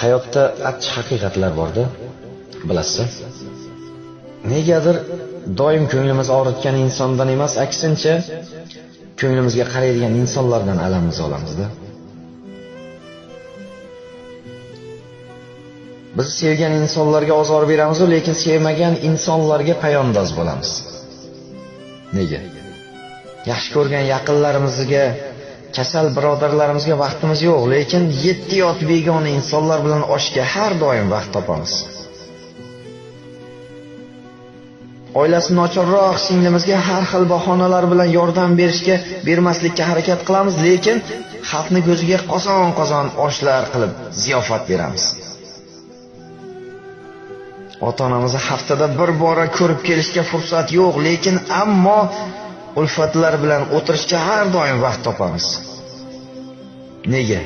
Hayotda achchiq haqiqatlar bor-da, bilasiz. Negadir doim ko'nglimiz og'ritgan insondan emas, aksincha ko'nglimizga qaraydigan insonlardan alamimizni olamiz-da. Biz sevgan insonlarga ozor beramiz, lekin sevmagan insonlarga poyandoz bo'lamiz. Nega? Yaxshi ko'rgan yaqinlarimizga, kasal birodarlarimizga vaqtimiz yo'q, lekin yetti yot begona insonlar bilan oshga har doim vaqt topamiz. Oilasi nochorroq singlimizga har xil bahonalar bilan yordam bermaslikka harakat qilamiz, lekin xalqni ko'ziga qozon-qozon oshlar qilib ziyofat beramiz. Ota-onamizni haftada bir bora ko'rib kelishga fursat yo'q, lekin ammo ulfatlar bilan o'tirishga har doim vaqt topamiz. Nega?